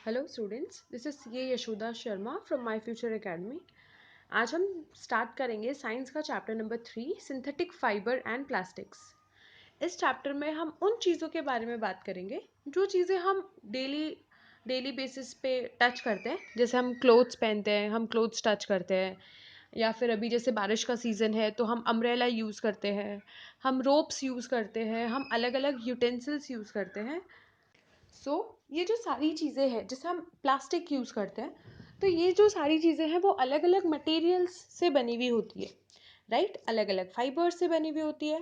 Hello students, this is CA Yashoda Sharma from my future academy. आज हम start करेंगे science का chapter number 3, synthetic fibre and plastics. इस chapter में हम उन चीज़ों के बारे में बात करेंगे जो चीज़ें हम डेली बेसिस पे टच करते हैं। जैसे हम क्लोथ्स पहनते हैं, हम क्लोथ्स टच करते हैं, या फिर अभी जैसे बारिश का सीज़न है तो हम अम्ब्रेला यूज़ करते हैं, हम रोप्स यूज़ करते हैं, हम अलग अलग यूटेंसिल्स यूज़ करते हैं। ये जो सारी चीज़ें हैं, जैसे हम प्लास्टिक यूज़ करते हैं, तो ये जो सारी चीज़ें हैं वो अलग अलग मटेरियल्स से बनी हुई होती है, राइट। अलग अलग फाइबर्स से बनी हुई होती है।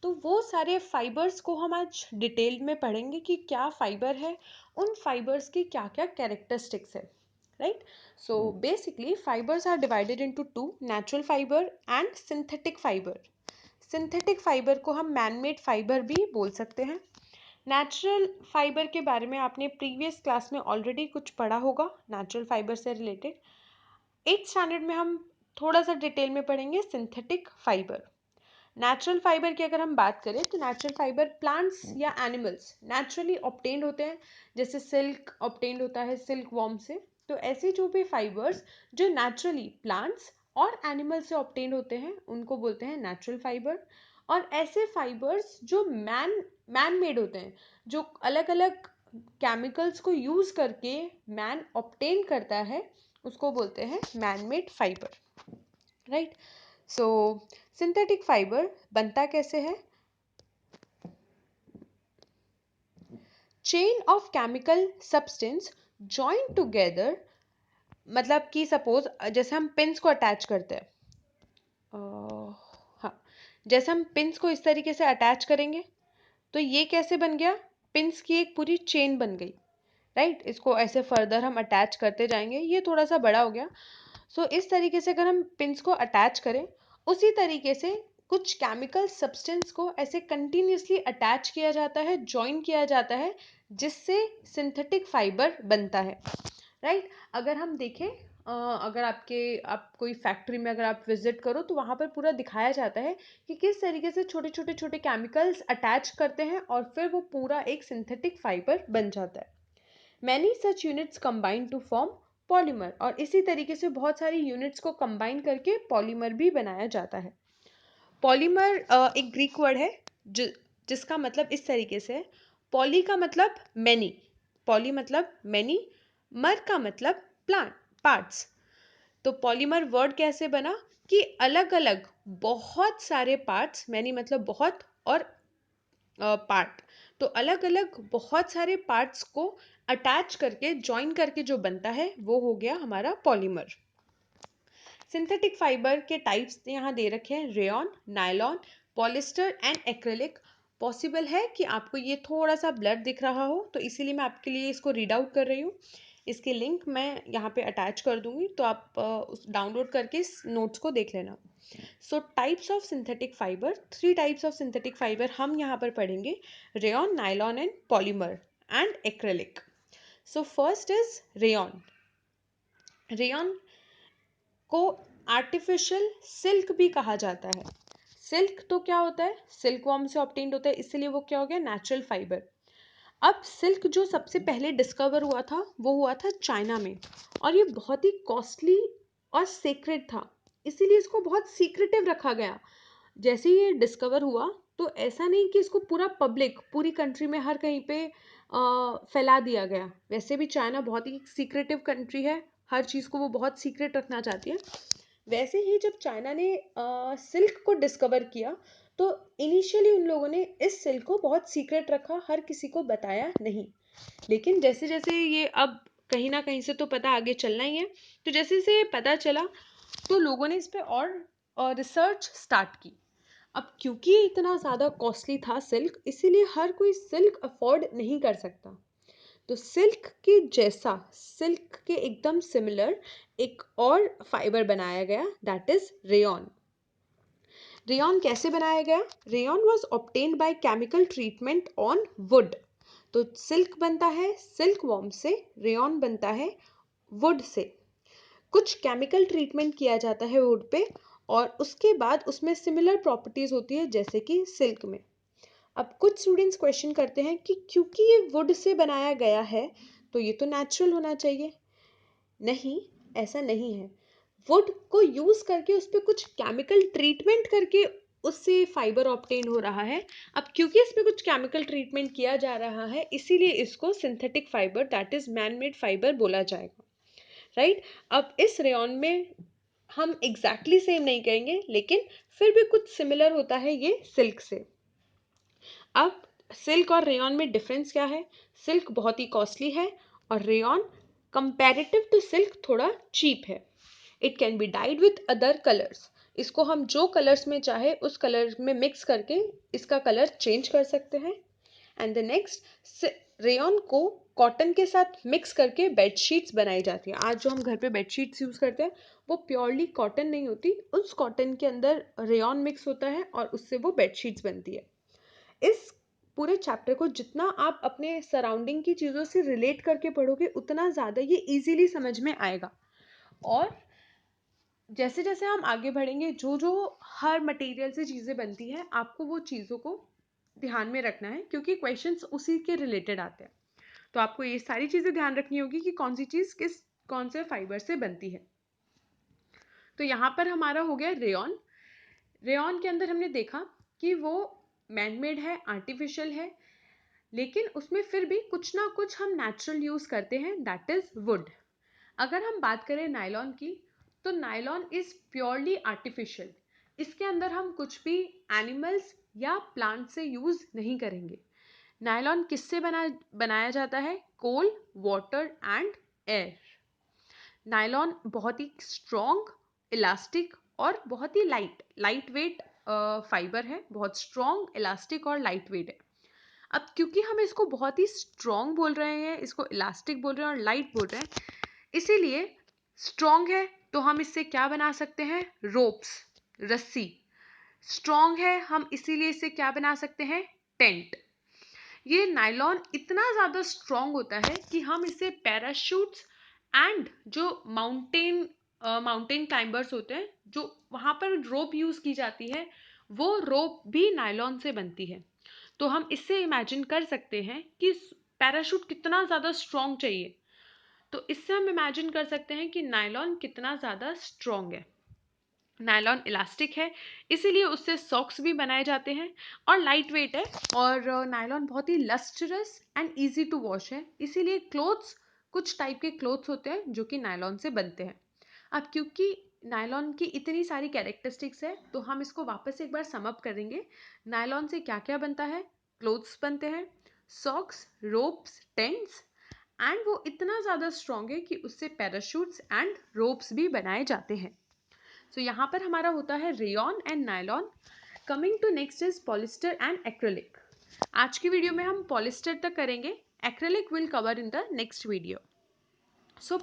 तो वो सारे फाइबर्स को हम आज डिटेल में पढ़ेंगे कि क्या फाइबर है, उन फाइबर्स की क्या क्या कैरेक्टरिस्टिक्स है, right. So basically fibres are divided into two, natural fibre and synthetic fibre. Synthetic fibre को हम मैनमेड फाइबर भी बोल सकते हैं। नेचुरल फाइबर के बारे में आपने प्रीवियस क्लास में ऑलरेडी कुछ पढ़ा होगा, नेचुरल फाइबर से रिलेटेड। 8th स्टैंडर्ड में हम थोड़ा सा डिटेल में पढ़ेंगे सिंथेटिक फाइबर। नेचुरल फाइबर की अगर हम बात करें तो नेचुरल फाइबर प्लांट्स या एनिमल्स नेचुरली ऑब्टेन्ड होते हैं। जैसे सिल्क ऑब्टेन्ड होता है सिल्क वॉर्म से। तो ऐसे जो भी फाइबर्स जो नेचुरली प्लांट्स और एनिमल से ऑब्टेन्ड होते हैं उनको बोलते हैं नेचुरल फाइबर। और ऐसे फाइबर्स जो मैन मेड होते हैं, जो अलग अलग केमिकल्स को यूज करके मैन ऑब्टेन करता है, उसको बोलते हैं मैन मेड फाइबर, राइट। सो सिंथेटिक फाइबर बनता कैसे है? Chain of chemical substance join together. मतलब कि सपोज जैसे हम पिन्स को अटैच करते हैं, हाँ, जैसे हम पिन्स को इस तरीके से अटैच करेंगे तो ये कैसे बन गया? पिन्स की एक पूरी चेन बन गई, राइट। इसको ऐसे फर्दर हम अटैच करते जाएंगे, ये थोड़ा सा बड़ा हो गया। इस तरीके से अगर हम पिन्स को अटैच करें, उसी तरीके से कुछ केमिकल सब्सटेंस को ऐसे कंटिन्यूसली अटैच किया जाता है, जॉइन किया जाता है, जिससे सिंथेटिक फाइबर बनता है, राइट। अगर हम देखें, अगर आप कोई फैक्ट्री में अगर आप विजिट करो तो वहाँ पर पूरा दिखाया जाता है कि किस तरीके से छोटे छोटे छोटे केमिकल्स अटैच करते हैं और फिर वो पूरा एक सिंथेटिक फाइबर बन जाता है। Many such units combine to form polymer, और इसी तरीके से बहुत सारी यूनिट्स को कंबाइन करके पॉलीमर भी बनाया जाता है। पॉलीमर एक ग्रीक वर्ड है जिसका मतलब इस तरीके से है। पॉली का मतलब मैनी, पॉली मतलब मैनी, मर का मतलब प्लांट, पार्ट्स। तो पॉलीमर वर्ड कैसे बना कि अलग अलग बहुत सारे पार्ट्स, मैनी मतलब बहुत और पार्ट, तो अलग अलग बहुत सारे पार्ट्स को अटैच करके जॉइन करके जो बनता है वो हो गया हमारा पॉलीमर। सिंथेटिक फाइबर के टाइप्स यहाँ दे रखे हैं, rayon, nylon, polyester and acrylic. Possible है कि आपको ये थोड़ा सा ब्लर दिख रहा हो, तो इसीलिए मैं आपके लिए इसको रीड आउट कर रही हूँ। इसके लिंक मैं यहाँ पे अटैच कर दूंगी, तो आप उस डाउनलोड करके इस नोट्स को देख लेना। Types of synthetic fibre, 3 types of synthetic fibre हम यहाँ पर पढ़ेंगे, rayon, nylon and polymer and acrylic. First is rayon. Rayon को आर्टिफिशियल सिल्क भी कहा जाता है। सिल्क तो क्या होता है? सिल्क वॉर्म से ऑब्टेन्ड होता है, इसलिए वो क्या हो गया? Natural fibre. अब सिल्क जो सबसे पहले डिस्कवर हुआ था वो हुआ था चाइना में, और ये बहुत ही कॉस्टली और सीक्रेट था, इसीलिए इसको बहुत सीक्रेटिव रखा गया। जैसे ये डिस्कवर हुआ तो ऐसा नहीं कि इसको पूरा पब्लिक, पूरी कंट्री में हर कहीं पे फैला दिया गया। वैसे भी चाइना बहुत ही सीक्रेटिव कंट्री है, हर चीज़ को वो बहुत सीक्रेट रखना चाहती है। वैसे ही जब चाइना ने सिल्क को डिस्कवर किया तो इनिशियली उन लोगों ने इस सिल्क को बहुत सीक्रेट रखा, हर किसी को बताया नहीं। लेकिन जैसे जैसे ये अब कहीं ना कहीं से तो पता आगे चलना ही है, तो जैसे जैसे पता चला तो लोगों ने इस पर और रिसर्च स्टार्ट की। अब क्योंकि ये इतना ज़्यादा कॉस्टली था सिल्क, इसीलिए हर कोई सिल्क अफोर्ड नहीं कर सकता। तो सिल्क के जैसा, सिल्क के एकदम सिमिलर एक और फाइबर बनाया गया, दैट इज रेयॉन। रेयॉन कैसे बनाया गया? Rayon was obtained by chemical treatment on would. तो सिल्क बनता है सिल्क वॉर्म से, रेयॉन बनता है वुड से। कुछ केमिकल ट्रीटमेंट किया जाता है वुड पे, और उसके बाद उसमें सिमिलर प्रॉपर्टीज होती है जैसे कि सिल्क में। अब कुछ स्टूडेंट्स क्वेश्चन करते हैं कि क्योंकि ये वुड से बनाया गया है तो ये तो नेचुरल होना चाहिए। नहीं, ऐसा नहीं है। वुड को यूज करके उस पर कुछ केमिकल ट्रीटमेंट करके उससे फाइबर ऑब्टेन हो रहा है। अब क्योंकि इसमें कुछ केमिकल ट्रीटमेंट किया जा रहा है, इसीलिए इसको synthetic fibre, that is man made fibre बोला जाएगा, राइट। अब इस रेयॉन में हम एग्जैक्टली सेम नहीं कहेंगे, लेकिन फिर भी कुछ सिमिलर होता है ये सिल्क से। अब सिल्क और रेयॉन में डिफरेंस क्या है? सिल्क बहुत ही कॉस्टली है और रेयॉन कंपैरेटिव टू सिल्क थोड़ा चीप है। It can be died with other colours. इसको हम जो कलर्स में चाहे उस कलर में मिक्स करके इसका कलर चेंज कर सकते हैं। एंड द नेक्स्ट, रेयॉन को कॉटन के साथ मिक्स करके बेडशीट्स बनाई जाती है। आज जो हम घर पे बेडशीट्स यूज करते हैं वो प्योरली कॉटन नहीं होती, उस कॉटन के अंदर रेयॉन मिक्स होता है और उससे वो बेडशीट्स बनती है। इस पूरे चैप्टर को जितना आप अपने सराउंडिंग की चीज़ों से रिलेट करके पढ़ोगे उतना ज़्यादा ये इजीली समझ में आएगा। और जैसे जैसे हम आगे बढ़ेंगे, जो जो हर मटेरियल से चीज़ें बनती हैं, आपको वो चीज़ों को ध्यान में रखना है, क्योंकि क्वेश्चंस उसी के रिलेटेड आते हैं। तो आपको ये सारी चीज़ें ध्यान रखनी होगी कि कौन सी चीज़ किस कौन से फाइबर से बनती है। तो यहाँ पर हमारा हो गया रेयॉन। रेयॉन के अंदर हमने देखा कि वो मैनमेड है, आर्टिफिशियल है, लेकिन उसमें फिर भी कुछ ना कुछ हम नेचुरल यूज करते हैं, दैट इज वुड। अगर हम बात करें नायलॉन की, तो नायलॉन इज प्योरली आर्टिफिशियल। इसके अंदर हम कुछ भी एनिमल्स या प्लांट से यूज नहीं करेंगे। नायलॉन किससे बनाया जाता है? कोल, वाटर एंड एयर। नायलॉन बहुत ही स्ट्रॉन्ग, इलास्टिक और बहुत ही लाइट वेट फाइबर है। बहुत स्ट्रॉन्ग, इलास्टिक और लाइट वेट है। अब क्योंकि हम इसको बहुत ही स्ट्रॉन्ग बोल रहे हैं, इसको इलास्टिक बोल रहे हैं और लाइट बोल रहे हैं, इसीलिए स्ट्रॉन्ग है तो हम इससे क्या बना सकते हैं? रोप्स, रस्सी। स्ट्रॉन्ग है, हम इसीलिए इससे क्या बना सकते हैं? टेंट। ये नायलॉन इतना ज़्यादा स्ट्रॉन्ग होता है कि हम इससे पैराशूट्स एंड जो माउंटेन क्लाइंबर्स होते हैं, जो वहाँ पर रोप यूज़ की जाती है, वो रोप भी नायलॉन से बनती है। तो हम इससे इमेजिन कर सकते हैं कि पैराशूट कितना ज़्यादा स्ट्रॉन्ग चाहिए। तो इससे हम इमेजिन कर सकते हैं कि नायलॉन कितना ज़्यादा स्ट्रॉन्ग है। नायलॉन इलास्टिक है, इसीलिए उससे सॉक्स भी बनाए जाते हैं, और लाइट वेट है। और नायलॉन बहुत ही lustrous and easy to wash है, इसीलिए क्लोथ्स, कुछ टाइप के क्लोथ्स होते हैं जो कि नायलॉन से बनते हैं। अब क्योंकि नायलॉन की इतनी सारी कैरेक्टरिस्टिक्स है, तो हम इसको वापस एक बार सम अप करेंगे। नायलॉन से क्या क्या बनता है? क्लोथ्स बनते हैं, सॉक्स, रोप्स, टेंट्स, एंड वो इतना ज़्यादा स्ट्रॉन्ग है कि उससे पैराशूट्स एंड रोप्स भी बनाए जाते हैं। सो यहाँ पर हमारा होता है rayon and nylon. Coming to next is polyester and acrylic. आज की वीडियो में हम पॉलिस्टर तक करेंगे, acrylic will cover in the next video. So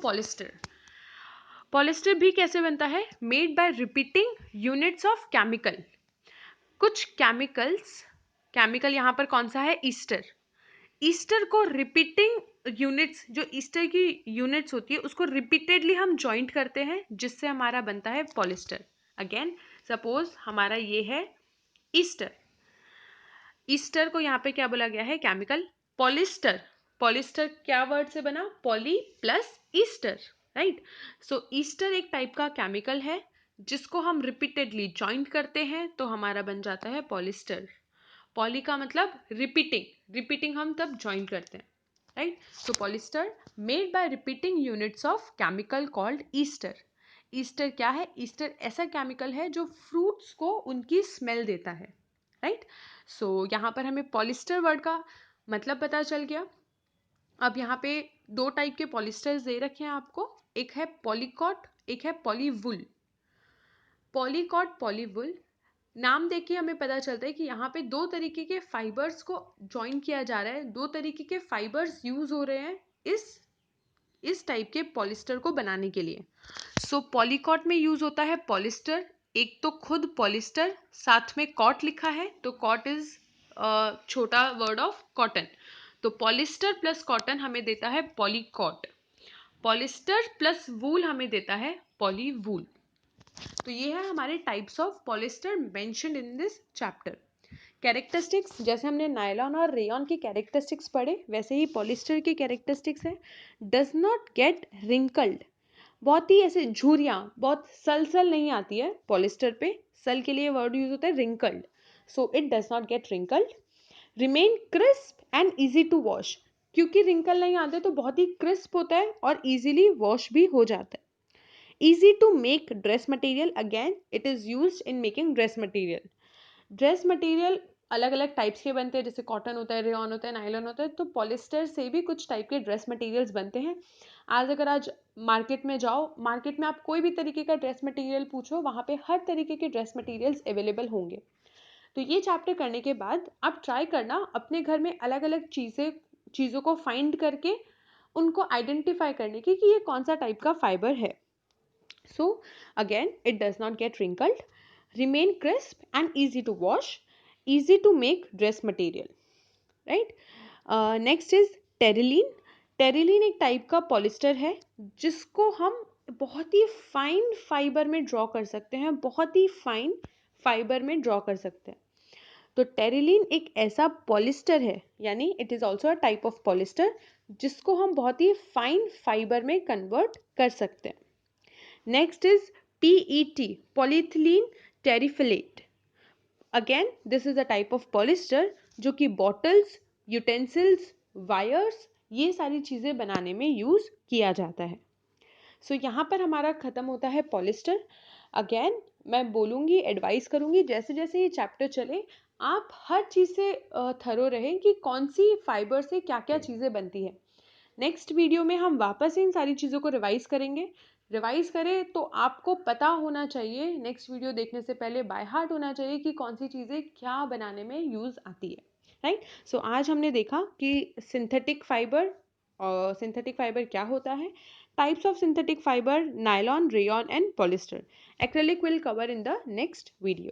polyester भी कैसे बनता है? Made by repeating units of chemical. कुछ केमिकल यहाँ पर कौन सा है? ईस्टर। ईस्टर को रिपीटिंग यूनिट्स, जो ईस्टर की यूनिट्स होती है, उसको रिपीटेडली हम जॉइंट करते हैं, जिससे हमारा बनता है पॉलिस्टर। अगेन सपोज हमारा ये है ईस्टर। ईस्टर को यहाँ पे क्या बोला गया है? केमिकल। पॉलिस्टर क्या वर्ड से बना? Poly plus ester, right. So ester एक टाइप का केमिकल है जिसको हम रिपीटेडली जॉइंट करते हैं, तो हमारा बन जाता है पॉलिस्टर। पॉली का मतलब रिपीटिंग हम तब ज्वाइन करते हैं, right. So polyester made by repeating units of chemical called Easter. Easter क्या है? ईस्टर ऐसा केमिकल है जो फ्रूट्स को उनकी स्मेल देता है, राइट। सो यहाँ पर हमें पॉलिस्टर वर्ड का मतलब पता चल गया। अब यहाँ पे दो टाइप के पॉलिस्टर्स दे रखे हैं आपको, एक है पॉलीकॉट, एक है पॉलीवुल। पॉलीकॉट, पॉलीवुल नाम देख के हमें पता चलता है कि यहाँ पे दो तरीके के फाइबर्स को ज्वाइन किया जा रहा है, दो तरीके के फाइबर्स यूज हो रहे हैं इस टाइप के पॉलिस्टर को बनाने के लिए। सो पॉलीकॉट में यूज होता है पॉलिस्टर, एक तो खुद पॉलिस्टर, साथ में कॉट लिखा है, तो कॉट इज छोटा वर्ड ऑफ कॉटन। तो पॉलिस्टर प्लस कॉटन हमें देता है पॉलीकॉट। पॉलिस्टर प्लस वूल हमें देता है पॉलीवूल। तो ये है हमारे types of polyester mentioned in this chapter. Characteristics, जैसे हमने नायलॉन और रेयॉन की कैरेक्टरिस्टिक्स पढ़े वैसे ही पॉलिस्टर की कैरेक्टरिस्टिक्स है। डज नॉट गेट रिंकल्ड, बहुत ही ऐसे झुर्रियाँ, बहुत सल नहीं आती है पॉलिस्टर पे। सल के लिए वर्ड यूज होता है wrinkled, so it does not get wrinkled. Remain crisp and easy to wash, क्योंकि रिंकल नहीं आते तो बहुत ही क्रिस्प होता है और इजीली वॉश भी हो जाता है। Easy to make dress material, again it is used in making dress material. Dress material अलग अलग टाइप्स के बनते हैं, जैसे कॉटन होता है, रेयॉन होता है, नायलॉन होता है, तो पॉलिस्टर से भी कुछ टाइप के ड्रेस मटेरियल्स बनते हैं। आज मार्केट में जाओ, मार्केट में आप कोई भी तरीके का ड्रेस मटेरियल पूछो, वहाँ पे हर तरीके के ड्रेस मटेरियल्स अवेलेबल होंगे। तो ये चैप्टर करने के बाद आप ट्राई करना अपने घर में अलग अलग चीज़ों को फाइंड करके उनको आइडेंटिफाई करने की कि ये कौन सा टाइप का फाइबर है। So again, it does not get wrinkled, remain crisp and easy to wash, easy to make dress material, right? Next is terylene. Terylene एक टाइप का पॉलिस्टर है जिसको हम बहुत ही फाइन फाइबर में ड्रॉ कर सकते हैं, बहुत ही फाइन फाइबर में ड्रॉ कर सकते हैं। तो टेरिलीन एक ऐसा पॉलिस्टर है, यानी it is also a type of polyester जिसको हम बहुत ही फाइन फाइबर में कन्वर्ट कर सकते हैं। Next is PET, polyethylene terephthalate. Again, this is a type of polyester जो कि bottles, utensils, wires, ये सारी चीज़ें बनाने में यूज़ किया जाता है। सो यहाँ पर हमारा ख़त्म होता है पॉलिस्टर। अगेन मैं बोलूँगी, एडवाइस करूँगी, जैसे जैसे ये चैप्टर चले आप हर चीज़ से थरो रहें कि कौन सी फाइबर से क्या क्या चीज़ें बनती है। नेक्स्ट वीडियो में हम वापस इन सारी चीज़ों को रिवाइज करेंगे। रिवाइज करें तो आपको पता होना चाहिए, नेक्स्ट वीडियो देखने से पहले बाय हार्ट होना चाहिए कि कौन सी चीज़ें क्या बनाने में यूज़ आती है, राइट? सो आज हमने देखा कि सिंथेटिक फाइबर, और सिंथेटिक फाइबर क्या होता है, types of synthetic fibre, nylon, rayon and polyester. Acrylic will cover in the next video.